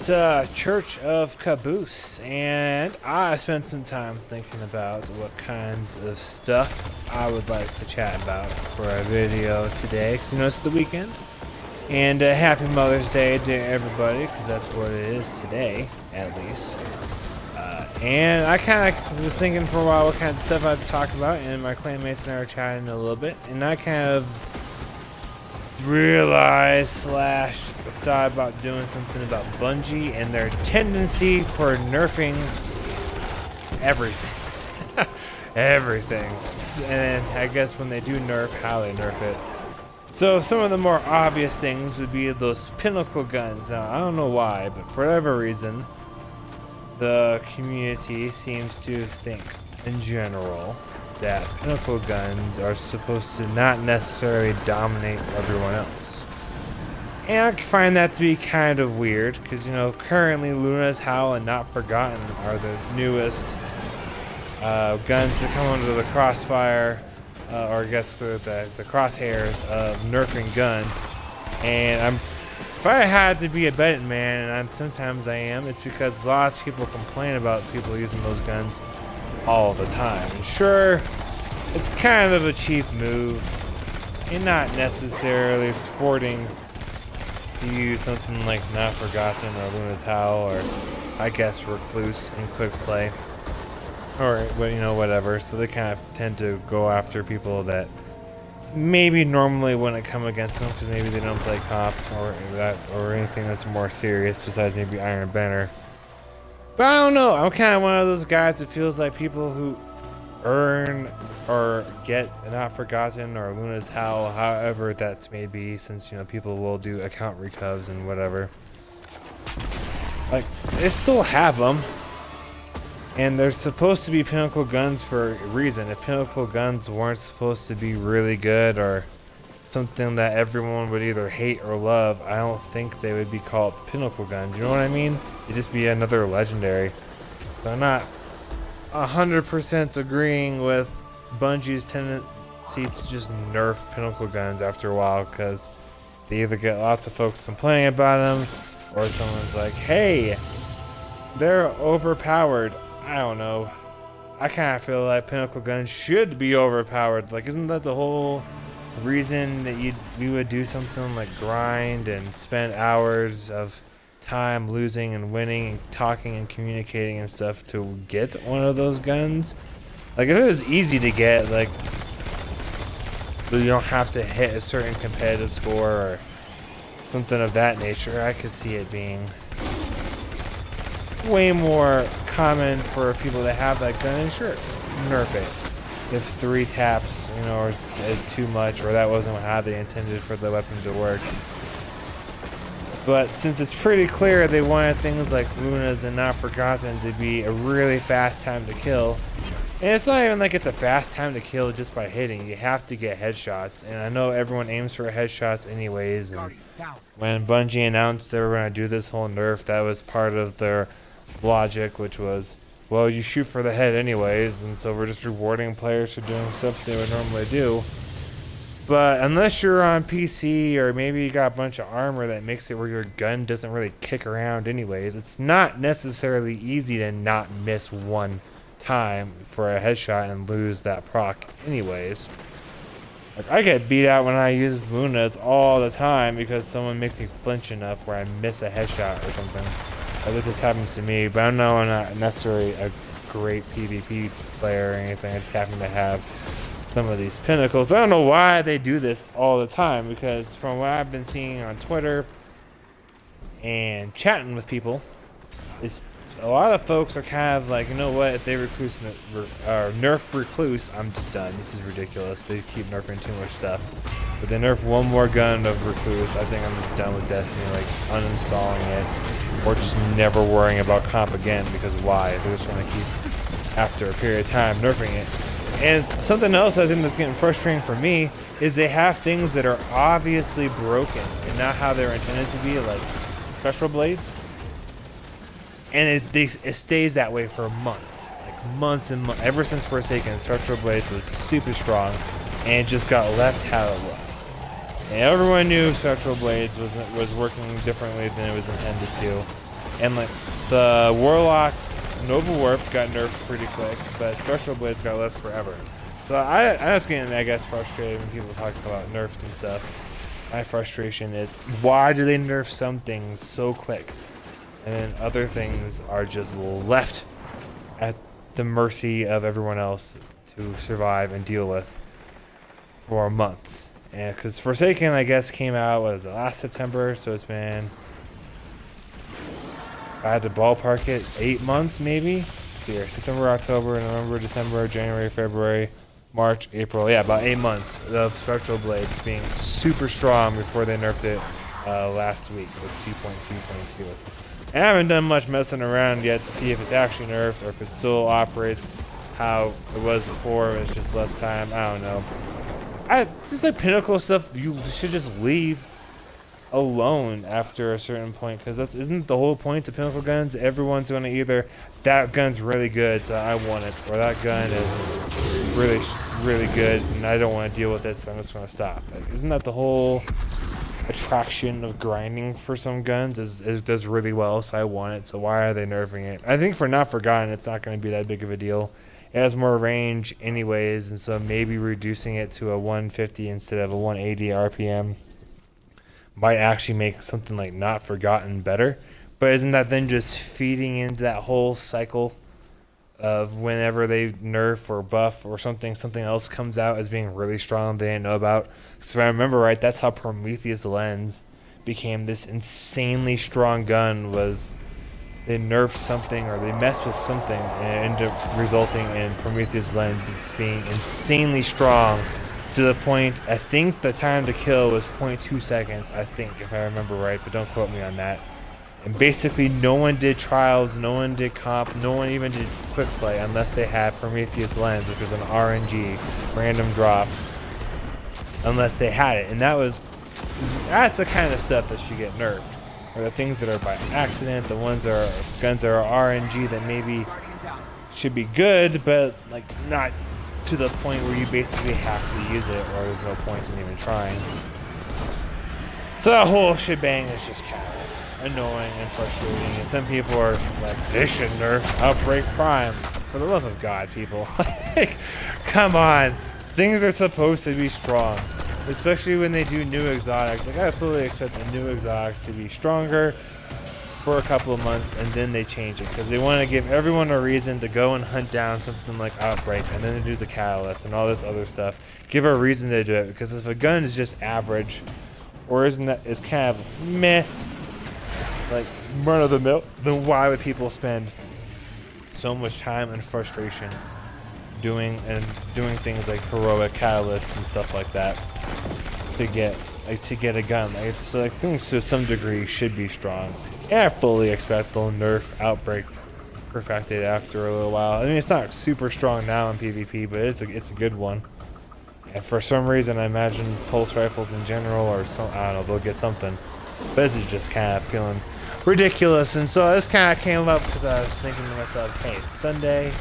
It's Church of Caboose, and I spent some time thinking about what kinds of stuff I would like to chat about for a video today, because you know it's the weekend. And happy Mother's Day to everybody, because that's what it is today, at least. And I kind of was thinking for a while what kind of stuff I'd talk about, and my clanmates and I were chatting a little bit, and I kind of realized / thought about doing something about Bungie and their tendency for nerfing everything. Everything. And I guess when they do nerf, how they nerf it. So some of the more obvious things would be those Pinicle guns. Now, I don't know why, but for whatever reason, the community seems to think, in general, that Pinicle guns are supposed to not necessarily dominate everyone else. And I find that to be kind of weird, because, you know, currently Luna's Howl and Not Forgotten are the newest guns to come under the crossfire, or I guess the crosshairs of nerfing guns. And if I had to be a betting man, and sometimes I am, it's because lots of people complain about people using those guns all the time. And sure, it's kind of a cheap move and not necessarily sporting to use something like Not Forgotten or Luna's Howl or I guess Recluse in quick play or you know, whatever. So they kind of tend to go after people that maybe normally wouldn't come against them because maybe they don't play comp or anything that's more serious besides maybe Iron Banner. But I don't know, I'm kind of one of those guys that feels like people who earn or get Not Forgotten or Luna's Howl, however that may be, since, you know, people will do account recovs and whatever. Like, they still have them. And they're supposed to be Pinicle guns for a reason. If Pinicle guns weren't supposed to be really good or something that everyone would either hate or love, I don't think they would be called Pinicle guns. You know what I mean? It'd just be another legendary. So I'm not 100% agreeing with Bungie's tendency to just nerf Pinicle guns after a while, because they either get lots of folks complaining about them, or someone's like, hey, they're overpowered. I don't know. I kind of feel like Pinicle guns should be overpowered. Like, isn't that the whole reason that you would do something like grind and spend hours of time losing and winning and talking and communicating and stuff to get one of those guns? Like, if it was easy to get, like, you don't have to hit a certain competitive score or something of that nature, I could see it being way more common for people that have that gun, and sure, nerf it. If 3 taps, you know, is too much, or that wasn't how they intended for the weapon to work. But since it's pretty clear they wanted things like Luna's and Not Forgotten to be a really fast time to kill, and it's not even like it's a fast time to kill just by hitting. You have to get headshots, and I know everyone aims for headshots anyways. And when Bungie announced they were going to do this whole nerf, that was part of their logic, which was, well, you shoot for the head anyways, and so we're just rewarding players for doing stuff they would normally do. But unless you're on PC, or maybe you got a bunch of armor that makes it where your gun doesn't really kick around anyways, it's not necessarily easy to not miss one time for a headshot and lose that proc anyways. Like, I get beat out when I use Luna's all the time because someone makes me flinch enough where I miss a headshot or something. That just happens to me, but I know I'm not necessarily a great PvP player or anything. I just happen to have some of these Pinnacles. I don't know why they do this all the time, because from what I've been seeing on Twitter and chatting with people, is a lot of folks are kind of like, you know what, if they nerf Recluse, I'm just done. This is ridiculous. They keep nerfing too much stuff. So they nerf one more gun of Recluse, I think I'm just done with Destiny, like uninstalling it, or just never worrying about comp again, because why? They're just trying to keep, after a period of time, nerfing it. And something else I think that's getting frustrating for me is they have things that are obviously broken and not how they're intended to be, like Spectral Blades. And it stays that way for months, like months and months. Ever since Forsaken, Spectral Blades was stupid strong, and it just got left how it was. And everyone knew Spectral Blades was working differently than it was intended to. And like the Warlock's Nova Warp got nerfed pretty quick, but Special Blades got left forever. So I was getting, I guess, frustrated when people talk about nerfs and stuff. My frustration is, why do they nerf some things so quick, and then other things are just left at the mercy of everyone else to survive and deal with for months? And because Forsaken, I guess, came out, what was it, last September, so it's been, if I had to ballpark it, 8 months maybe? Let's see here, September, October, November, December, January, February, March, April, yeah, about 8 months of Spectral Blades being super strong before they nerfed it last week with 2.2.2. And I haven't done much messing around yet to see if it's actually nerfed or if it still operates how it was before. It's just less time. I don't know. Just like Pinnacle stuff, you should just leave alone after a certain point, because that isn't the whole point to Pinnacle guns. Everyone's going to either, that gun's really good, so I want it, or that gun is really good and I don't want to deal with it, so I'm just going to stop. Like, isn't that the whole attraction of grinding for some guns? Is it does really well, so I want it, so why are they nerfing it? I think for Not Forgotten, it's not going to be that big of a deal. It has more range anyways, and so maybe reducing it to a 150 instead of a 180 RPM might actually make something like Not Forgotten better. But isn't that then just feeding into that whole cycle of whenever they nerf or buff or something else comes out as being really strong they didn't know about? Because if I remember right, that's how Prometheus Lens became this insanely strong gun. Was they nerfed something or they messed with something and it ended up resulting in Prometheus Lens being insanely strong, to the point, I think the time to kill was 0.2 seconds, I think, if I remember right, but don't quote me on that. And basically no one did trials, no one did comp, no one even did quick play unless they had Prometheus Lens, which was an RNG, random drop, unless they had it. And that's the kind of stuff that should get nerfed. Or the things that are by accident, the guns that are RNG that maybe should be good, but like not to the point where you basically have to use it, or there's no point in even trying. So that whole shebang is just kind of annoying and frustrating, and some people are like, they should nerf Outbreak Prime. For the love of God, people. Like, come on. Things are supposed to be strong, especially when they do new exotics. Like, I fully expect the new exotic to be stronger for a couple of months, and then they change it, because they want to give everyone a reason to go and hunt down something like Outbreak, and then they do the Catalyst and all this other stuff. Give a reason to do it, because if a gun is just average, or is kind of meh, like run of the mill, then why would people spend so much time and frustration doing things like heroic Catalysts and stuff like that to get a gun? Like, so I think to some degree should be strong. And I fully expect they'll nerf Outbreak Perfected after a little while. I mean, it's not super strong now in PvP, but it's a good one. And for some reason, I imagine pulse rifles in general, or some, I don't know, they'll get something. But this is just kind of feeling ridiculous, and so this kind of came up because I was thinking to myself, hey, it's Sunday,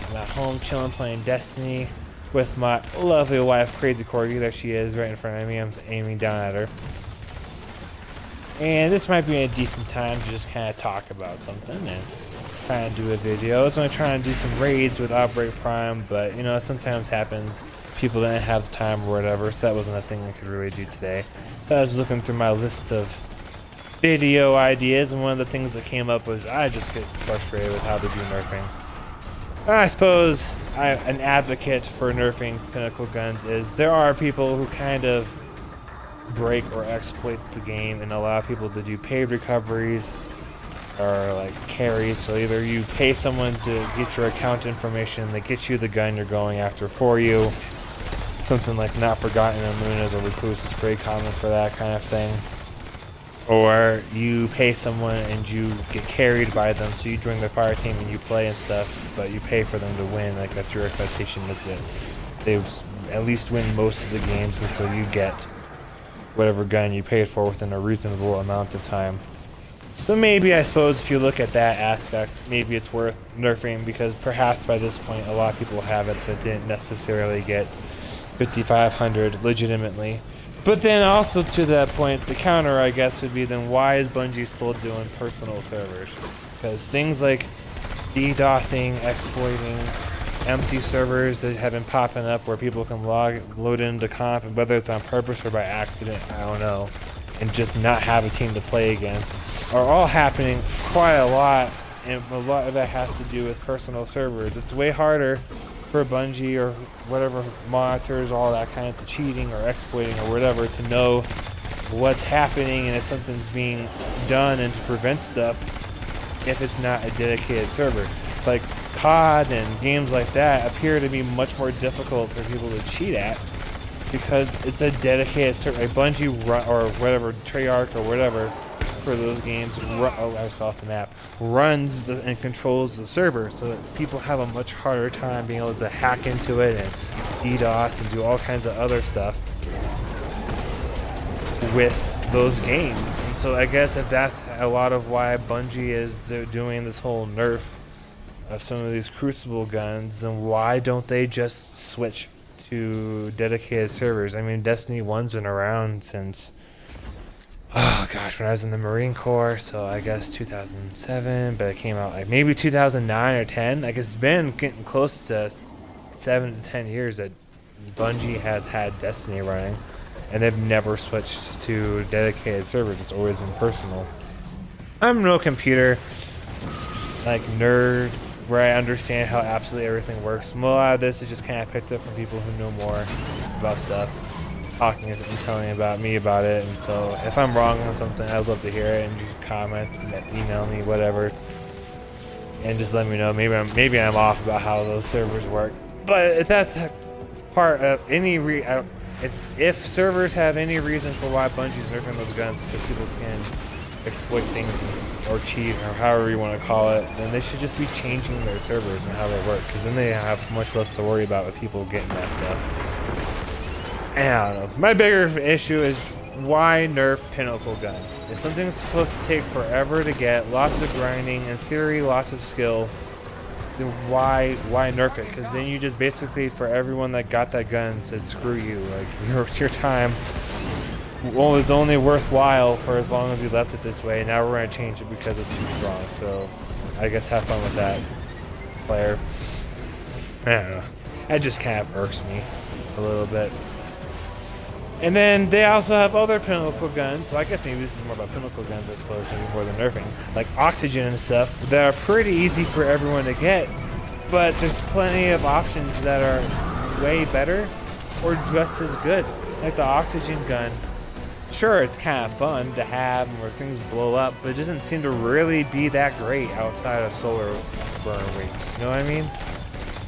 I'm at home chilling playing Destiny with my lovely wife, Crazy Corgi. There she is, right in front of me. I'm aiming down at her. And this might be a decent time to just kind of talk about something and kind of do a video. I was going to try and do some raids with Outbreak Prime, but, you know, sometimes happens. People didn't have the time or whatever, so that wasn't a thing I could really do today. So I was looking through my list of video ideas, and one of the things that came up was I just get frustrated with how they do nerfing. And I suppose an advocate for nerfing Pinnacle guns is there are people who kind of break or exploit the game and allow people to do paid recoveries or like carries. So either you pay someone to get your account information, they get you the gun you're going after for you. Something like Not Forgotten and Lunas or Recluse is pretty common for that kind of thing. Or you pay someone and you get carried by them, so you join their fire team and you play and stuff, but you pay for them to win. Like, that's your expectation, is that they've at least win most of the games, and so you get whatever gun you paid for within a reasonable amount of time. So maybe, I suppose, if you look at that aspect, maybe it's worth nerfing, because perhaps by this point a lot of people have it that didn't necessarily get 5,500 legitimately. But then also to that point, the counter, I guess, would be then why is Bungie still doing personal servers? Because things like DDoSing, exploiting, empty servers that have been popping up where people can load into comp, and whether it's on purpose or by accident, I don't know, and just not have a team to play against, are all happening quite a lot, and a lot of that has to do with personal servers. It's way harder for Bungie or whatever monitors all that kind of cheating or exploiting or whatever to know what's happening and if something's being done and to prevent stuff if it's not a dedicated server. Like COD and games like that appear to be much more difficult for people to cheat at because it's a dedicated server. Like Bungie or whatever, Treyarch or whatever for those games, I was off the map, runs and controls the server so that people have a much harder time being able to hack into it and DDoS and do all kinds of other stuff with those games. And so I guess if that's a lot of why Bungie is doing this whole nerf of some of these Crucible guns, then why don't they just switch to dedicated servers? I mean, Destiny 1's been around since, oh gosh, when I was in the Marine Corps, so I guess 2007, but it came out like maybe 2009 or 10. Like it's been getting close to 7 to 10 years that Bungie has had Destiny running, and they've never switched to dedicated servers. It's always been personal. I'm no computer like nerd where I understand how absolutely everything works. A lot of this is just kind of picked up from people who know more about stuff, talking and telling about me about it. And so if I'm wrong on something, I'd love to hear it, and just comment, email me, whatever, and just let me know. Maybe I'm off about how those servers work. But if that's part of any if servers have any reason for why Bungie's nerfing those guns because people can exploit things or cheat or however you want to call it, then they should just be changing their servers and how they work, because then they have much less to worry about with people getting that stuff. And I don't know. My bigger issue is why nerf Pinicle guns? If something's supposed to take forever to get, lots of grinding, in theory lots of skill, then why nerf it? Because then you just basically, for everyone that got that gun, said screw you. Like your time was only worthwhile for as long as you left it this way. Now we're going to change it because it's too strong. So I guess have fun with that, player. I don't know. That just kind of irks me a little bit. And then they also have other Pinicle guns, so I guess maybe this is more about Pinicle guns, I suppose, maybe more than nerfing, like oxygen and stuff, that are pretty easy for everyone to get, but there's plenty of options that are way better or just as good. Like the oxygen gun, sure, it's kind of fun to have where things blow up, but it doesn't seem to really be that great outside of solar burn weeks, you know what I mean?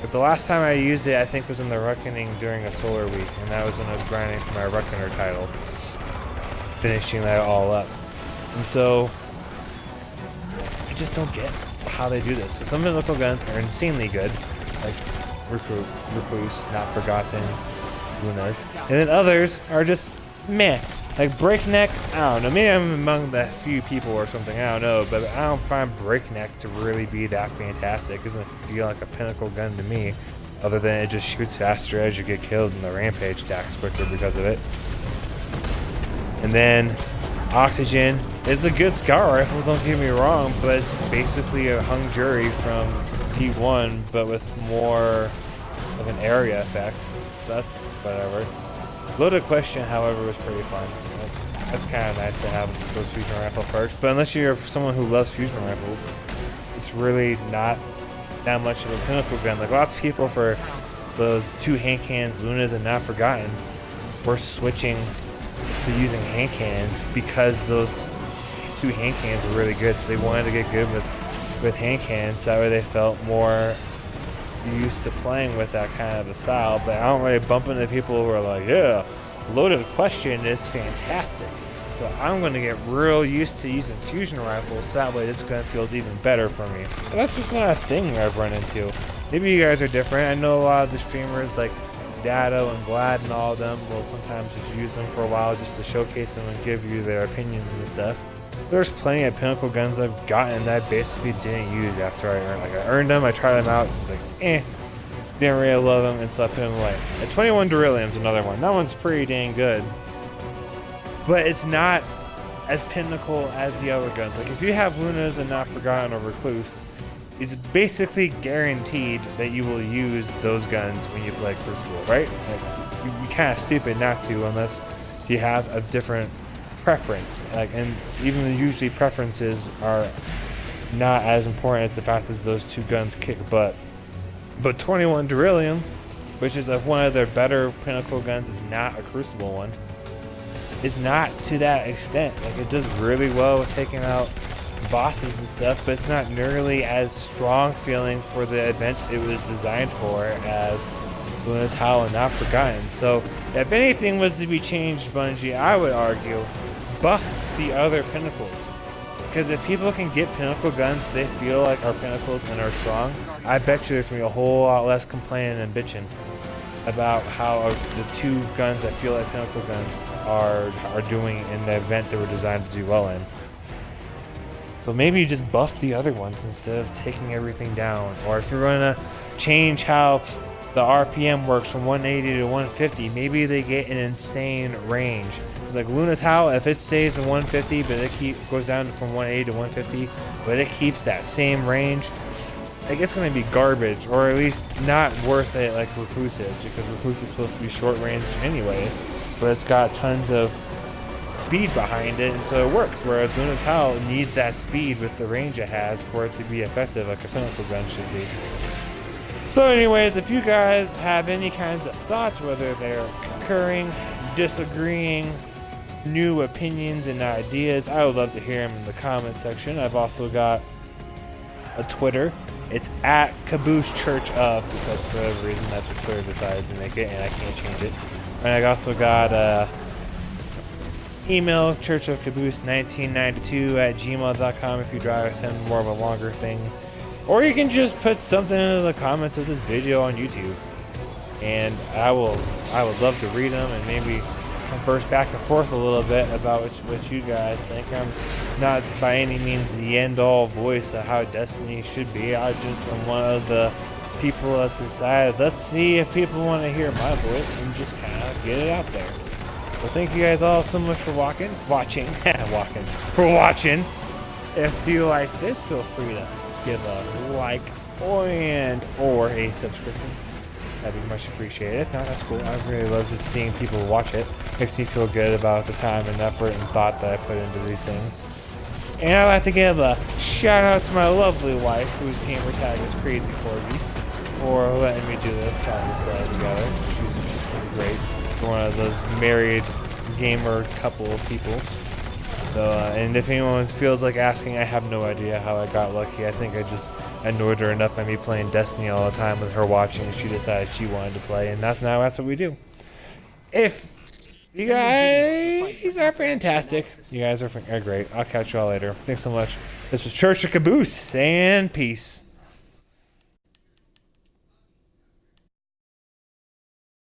But the last time I used it, I think, was in the Reckoning during a solar week, and that was when I was grinding for my Reckoner title, finishing that all up. And so, I just don't get how they do this. So some Pinicle guns are insanely good, like Recluse, Not Forgotten, Lunas, and then others are just meh. Like Breakneck, I don't know, maybe I'm among the few people or something, I don't know, but I don't find Breakneck to really be that fantastic. It doesn't feel like a Pinicle gun to me, other than it just shoots faster as you get kills and the rampage stacks quicker because of it. And then Oxygen is a good scout rifle, don't get me wrong, but it's basically a hung jury from P1, but with more of an area effect, so that's whatever. Loaded Question, however, was pretty fun. That's kind of nice to have those fusion rifle perks, but unless you're someone who loves fusion rifles, it's really not that much of a Pinicle gun. Like lots of people for those two hand cannons, Lunas and Not Forgotten, were switching to using hand cannons because those two hand cannons were really good, so they wanted to get good with hand cannons. That way they felt more used to playing with that kind of a style. But I don't really bump into people who are like, yeah, Loaded Question is fantastic, so I'm going to get real used to using fusion rifles, so that way this gun feels even better for me. And that's just not a thing I've run into. Maybe you guys are different. I know a lot of the streamers like Dado and Glad and all of them will sometimes just use them for a while just to showcase them and give you their opinions and stuff. There's plenty of Pinicle guns I've gotten that I basically didn't use after I earned. Like I earned them, I tried them out, like didn't really love them, and so I put them away. 21 Beryllium's another one. That one's pretty dang good. but it's not as pinnacle as the other guns. Like if you have Lunas and Not Forgotten or Recluse, it's basically guaranteed that you will use those guns when you play Crucible, right? Like you're kind of stupid not to unless you have a different preference. Like, and even usually preferences are not as important as the fact that those two guns kick butt. But 21 Beryllium, which is one of their better pinnacle guns, is not a Crucible one. It's not to that extent. Like it does really well with taking out bosses and stuff, but it's not nearly as strong feeling for the event it was designed for as Luna's Howl and Not Forgotten. So if anything was to be changed, Bungie, I would argue buff the other pinnacles. Because if people can get pinnacle guns they feel like are pinnacles and are strong, I bet you there's going to be a whole lot less complaining and bitching about how the two guns that feel like pinnacle guns are doing in the event they were designed to do well in. So maybe you just buff the other ones instead of taking everything down. Or if you're going to change how the RPM works from 180 to 150, maybe they get an insane range. It's like Luna's Howl, if it stays at 150, but it goes down from 180 to 150, but it keeps that same range, like it's going to be garbage, or at least not worth it like Recluse is, because Recluse is supposed to be short range anyways, but it's got tons of speed behind it, and so it works, whereas Luna's Howl needs that speed with the range it has for it to be effective like a pinnacle gun should be. So anyways, if you guys have any kinds of thoughts, whether they're concurring, disagreeing, new opinions and ideas, I would love to hear them in the comment section. I've also got a Twitter. It's at Caboose Church of, because for whatever reason that's what Twitter decided to make it and I can't change it. And I also got email churchofcaboose1992@gmail.com if you'd rather send more of a longer thing. Or you can just put something in the comments of this video on YouTube. And I would love to read them and maybe converse back and forth a little bit about what you guys think. I'm not by any means the end-all voice of how Destiny should be. I just am one of the people that decided, let's see if people want to hear my voice and just kind of get it out there. So thank you guys all so much for watching. If you like this, feel free to give a like or a subscription. That'd be much appreciated. If not, that's cool. I really love just seeing people watch it. Makes me feel good about the time and effort and thought that I put into these things. And I'd like to give a shout out to my lovely wife, whose gamer tag is Crazy Corgi, for letting me do this while we play together. She's pretty great. We're one of those married gamer couple of people. So, and if anyone feels like asking, I have no idea how I got lucky. I think I just annoyed her enough by me playing Destiny all the time with her watching. She decided she wanted to play, and that's what we do. If you guys are fantastic, you guys are great. I'll catch y'all later. Thanks so much. This was Church of Caboose, and peace.